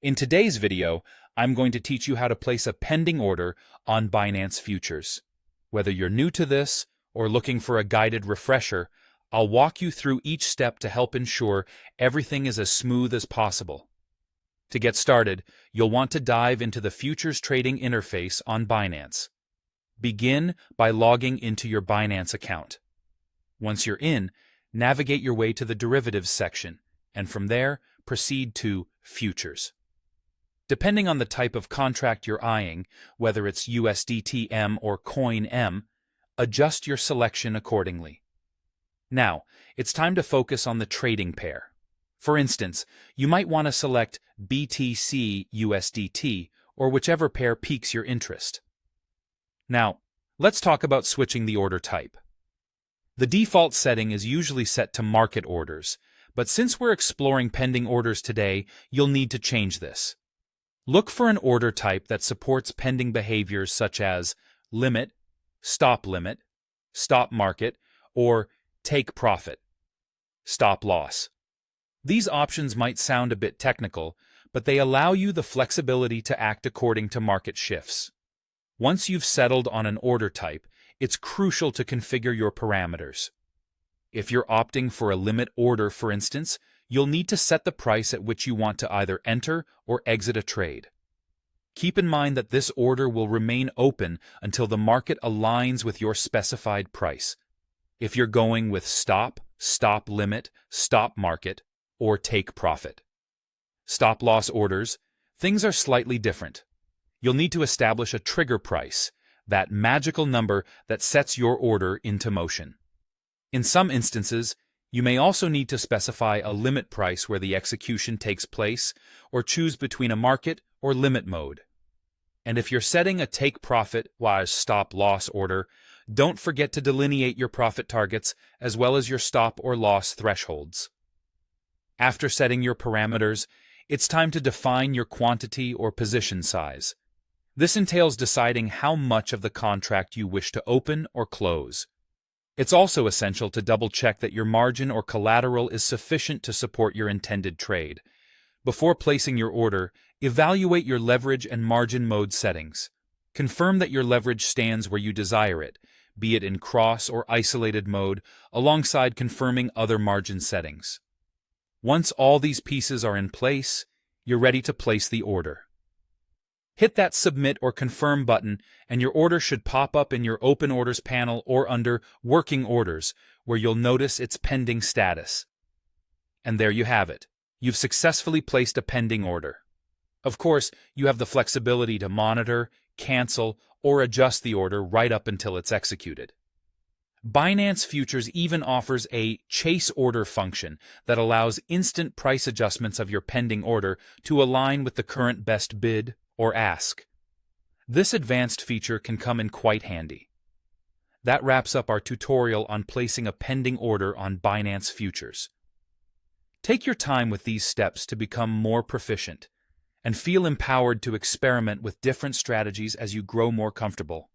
In today's video, I'm going to teach you how to place a pending order on Binance Futures. Whether you're new to this or looking for a guided refresher, I'll walk you through each step to help ensure everything is as smooth as possible. To get started, you'll want to dive into the futures trading interface on Binance. Begin by logging into your Binance account. Once you're in, navigate your way to the derivatives section, and from there, proceed to Futures. Depending on the type of contract you're eyeing, whether it's USDT-M or Coin-M, adjust your selection accordingly. Now, it's time to focus on the trading pair. For instance, you might want to select BTC-USDT or whichever pair piques your interest. Now, let's talk about switching the order type. The default setting is usually set to market orders, but since we're exploring pending orders today, you'll need to change this. Look for an order type that supports pending behaviors such as limit, stop market, or take profit, stop loss. These options might sound a bit technical, but they allow you the flexibility to act according to market shifts. Once you've settled on an order type, it's crucial to configure your parameters. If you're opting for a limit order, for instance, you'll need to set the price at which you want to either enter or exit a trade. Keep in mind that this order will remain open until the market aligns with your specified price. If you're going with stop limit, stop market, or take profit. Stop loss orders, things are slightly different. You'll need to establish a trigger price, that magical number that sets your order into motion. In some instances, you may also need to specify a limit price where the execution takes place, or choose between a market or limit mode. And if you're setting a take profit or stop loss order, don't forget to delineate your profit targets as well as your stop or loss thresholds. After setting your parameters, it's time to define your quantity or position size. This entails deciding how much of the contract you wish to open or close. It's also essential to double-check that your margin or collateral is sufficient to support your intended trade. Before placing your order, evaluate your leverage and margin mode settings. Confirm that your leverage stands where you desire it, be it in cross or isolated mode, alongside confirming other margin settings. Once all these pieces are in place, you're ready to place the order. Hit that Submit or Confirm button, and your order should pop up in your Open Orders panel or under Working Orders, where you'll notice its pending status. And there you have it. You've successfully placed a pending order. Of course, you have the flexibility to monitor, cancel, or adjust the order right up until it's executed. Binance Futures even offers a chase order function that allows instant price adjustments of your pending order to align with the current best bid or ask. This advanced feature can come in quite handy. That wraps up our tutorial on placing a pending order on Binance Futures. Take your time with these steps to become more proficient, and feel empowered to experiment with different strategies as you grow more comfortable.